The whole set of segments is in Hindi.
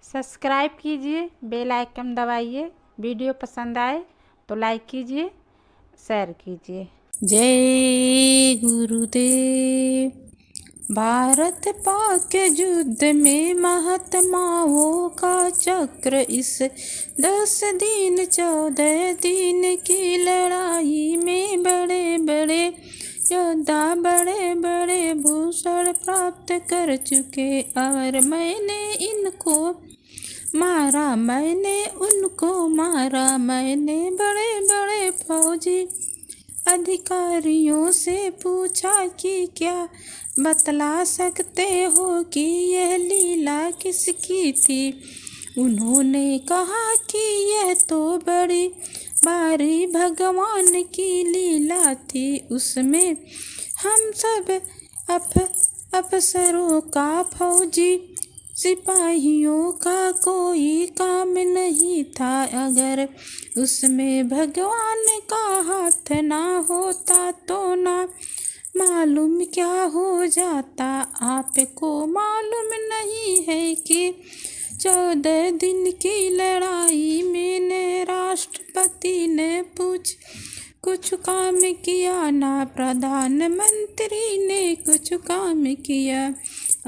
सब्सक्राइब कीजिए, बेल आइकन दबाइए। वीडियो पसंद आए तो लाइक कीजिए, शेयर कीजिए। जय गुरुदेव। भारत पाक युद्ध में महात्माओं का चक्र इस 10 दिन 14 दिन की लड़ाई में बड़े बड़े योद्धा बड़े बड़े भूषण प्राप्त कर चुके और मैंने इनको मारा, मैंने उनको मारा। मैंने बड़े बड़े फौजी अधिकारियों से पूछा कि क्या बतला सकते हो कि यह लीला किसकी थी। उन्होंने कहा कि यह तो बड़ी भारी भगवान की लीला थी। उसमें हम सब अफसरों का, फौजी सिपाहियों का कोई काम नहीं था। अगर उसमें भगवान का हाथ ना होता तो ना मालूम क्या हो जाता। आपको मालूम नहीं है कि 14 दिन की लड़ाई में राष्ट्रपति ने कुछ काम किया, ना प्रधानमंत्री ने कुछ काम किया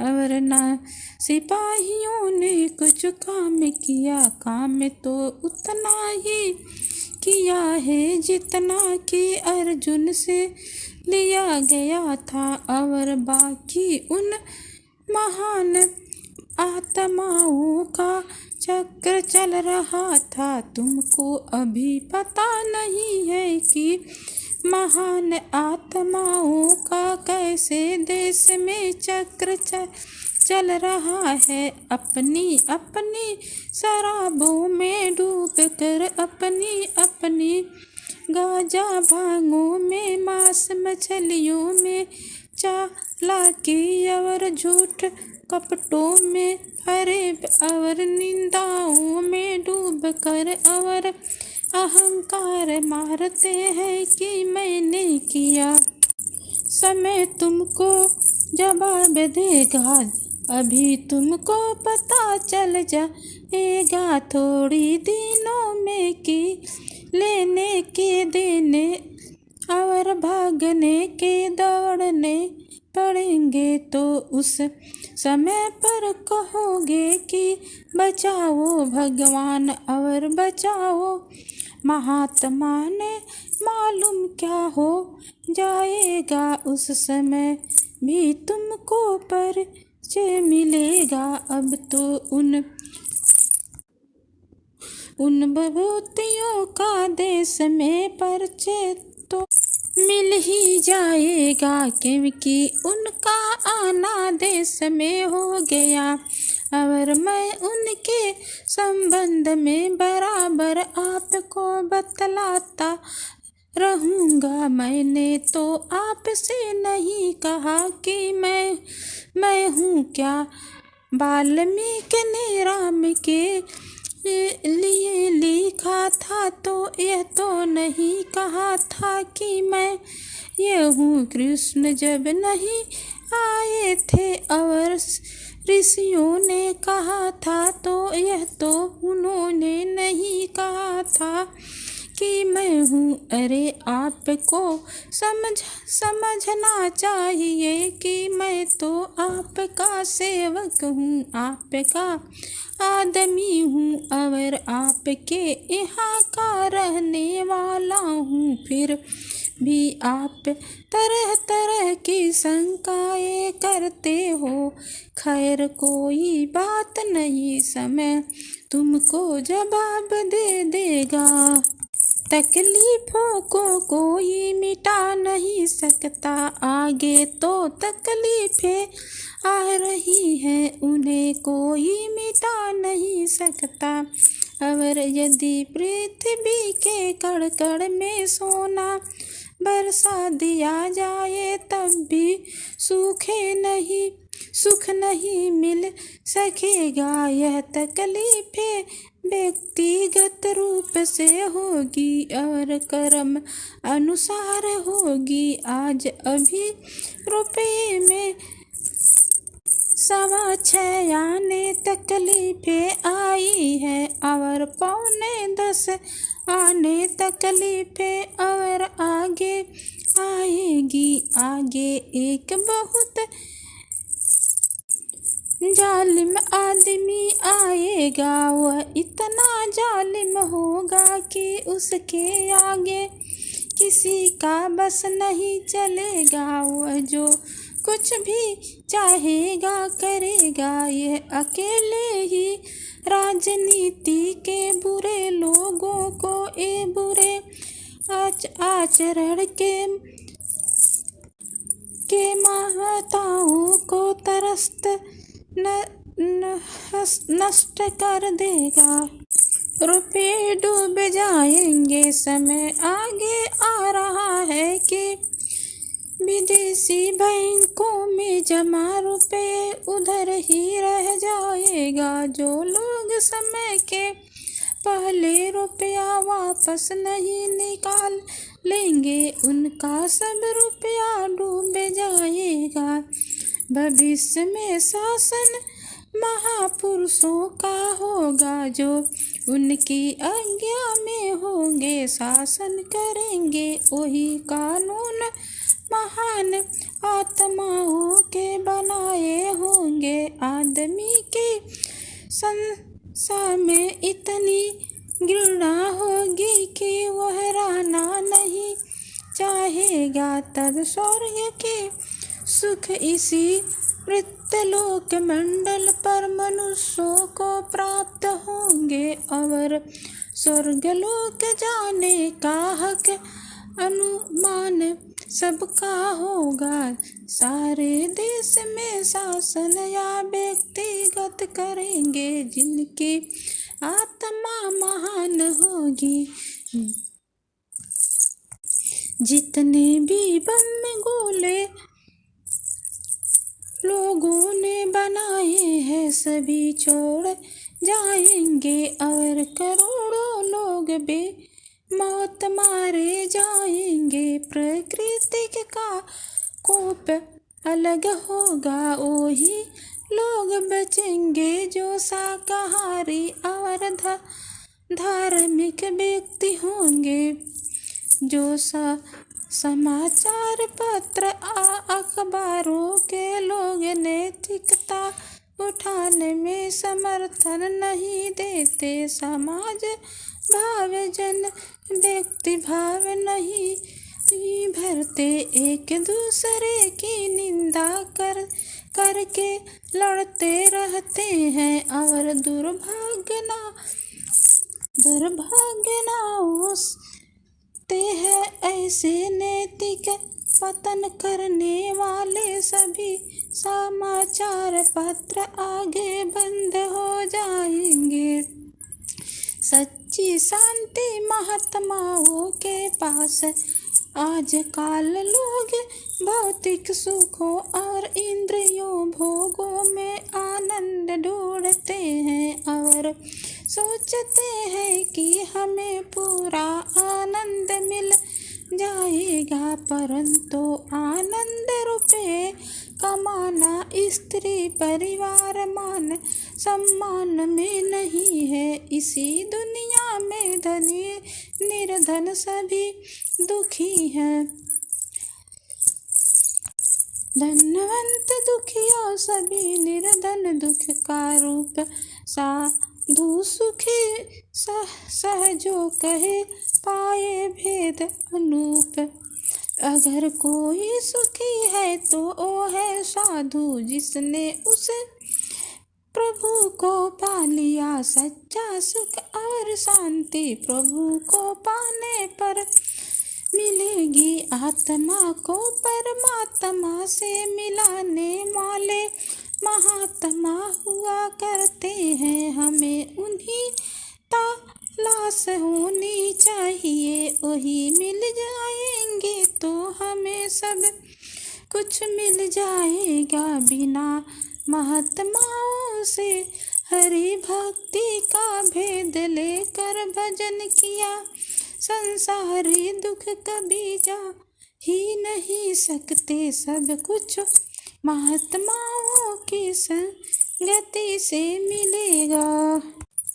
और ना सिपाहियों ने कुछ काम किया। काम तो उतना ही किया है जितना कि अर्जुन से लिया गया था और बाकी उन महान आत्माओं का चक्र चल रहा था। तुमको अभी पता नहीं है कि महान आत्माओं का कैसे देश में चक्र चल रहा है। अपनी अपनी शराबों में डूब कर, अपनी अपनी गांजा भांगों में, मांस मछलियों में, चालाकी और झूठ कपटों में, फरेब और निंदाओं में डूब कर और अहंकार मारते हैं कि मैंने किया। समय तुमको जवाब देगा। अभी तुमको पता चल जाएगा थोड़ी दिनों में कि लेने के देने और भागने के दौड़ने पड़ेंगे। तो उस समय पर कहोगे कि बचाओ भगवान और बचाओ महात्मा ने। मालूम क्या हो जाएगा उस समय भी तुमको परिचय मिलेगा। अब तो उन विभूतियों का देश में परिचय तो मिल ही जाएगा, क्योंकि उनका आना देश में हो गया और मैं उनके संबंध में बराबर आपको बतलाता रहूँगा। मैंने तो आपसे नहीं कहा कि मैं हूँ क्या। वाल्मीकि ने राम के लिए लिखा था तो यह तो नहीं कहा था कि मैं ये हूँ। कृष्ण जब नहीं आए थे और ऋषियों ने कहा था तो यह तो उन्होंने नहीं कहा था कि मैं हूँ। अरे आपको समझना चाहिए कि मैं तो आपका सेवक हूँ, आपका आदमी हूँ और आपके यहाँ का रहने वाला हूँ। फिर भी आप तरह तरह की शंकाएं करते हो। खैर कोई बात नहीं, समय तुमको जवाब दे देगा। तकलीफों को कोई मिटा नहीं सकता। आगे तो तकलीफें आ रही हैं, उन्हें कोई मिटा नहीं सकता। और यदि पृथ्वी के कण कण में सोना बरसा दिया जाए तब भी सुख नहीं मिल सकेगा। यह तकलीफें व्यक्तिगत रूप से होगी और कर्म अनुसार होगी। आज अभी रुपये में 6.25 आने तकलीफें और 9:45 आने तकलीफें और आगे आएगी आगे एक बहुत जालिम आदमी आएगा। वह इतना जालिम होगा कि उसके आगे किसी का बस नहीं चलेगा। वह जो कुछ भी चाहेगा करेगा। यह अकेले ही राजनीति के बुरे लोगों को बुरे आचरण के महताओं को तरस्त नष्ट कर देगा। रुपये डूब जाएंगे। समय आगे आ रहा है कि विदेशी बैंकों में जमा रुपये उधर ही रह जाएगा। जो लोग समय के पहले रुपया वापस नहीं निकाल लेंगे उनका सब रुपया डूब जाएगा। भविष्य में शासन महापुरुषों का होगा जो उनकी आज्ञा में होंगे शासन करेंगे। वही कानून महान आत्माओं के बनाए होंगे। आदमी के संसार में इतनी घृणा होगी कि वह रहना नहीं चाहेगा। तब स्वर्ग के सुख इसी मृत्यलोक मंडल पर मनुष्यों को प्राप्त होंगे और स्वर्गलोक जाने का हक अनुमान सबका होगा। सारे देश में शासन या व्यक्तिगत करेंगे जिनकी आत्मा महान होगी। जितने भी बम गोले लोगों ने बनाए हैं सभी छोड़ जाएंगे और करोड़ों लोग बेमौत मारे जाएंगे। प्रकृति का कोप अलग होगा। वही लोग बचेंगे जो शाकाहारी और धार्मिक व्यक्ति होंगे। जो समाचार पत्र अखबारों के लोग नैतिकता उठाने में समर्थन नहीं देते। समाज भाव जन व्यक्ति भाव नहीं भरते। एक दूसरे की निंदा करके लड़ते रहते हैं और दुर्भाग्यते हैं। ऐसे नैतिक पतन करने वाले सभी समाचार पत्र आगे बंद हो जाएंगे। सच्ची शांति महात्माओं के पास आजकल लोग भौतिक सुखों और इंद्रियों भोगों में आनंद ढूंढते हैं और सोचते हैं कि हमें पूरा आनंद मिल जाएगा। परंतु आनंद रुपये कमाना स्त्री परिवार मान सम्मान में नहीं है। इसी दुनिया में धनी निर्धन सभी दुखी हैं। धनवंत दुखिया सभी निर्धन दुख का रूप साधु सुखी सहजो कहे पाए भेद अनूप। अगर कोई सुखी है तो वो है साधु जिसने उस प्रभु को पा लिया। सच्चा सुख और शांति प्रभु को पाने पर मिलेगी। आत्मा को परमात्मा से मिलाने वाले महात्मा हुआ करते हैं। हमें उन्हीं तलाश होनी चाहिए। वही मिल जाएंगे तो हमें सब कुछ मिल जाएगा। बिना महात्माओं से हरि भक्ति का भेद लेकर भजन किया संसारी दुख कभी जा ही नहीं सकते। सब कुछ महात्माओं की संगति से मिलेगा।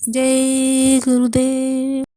जय गुरुदेव।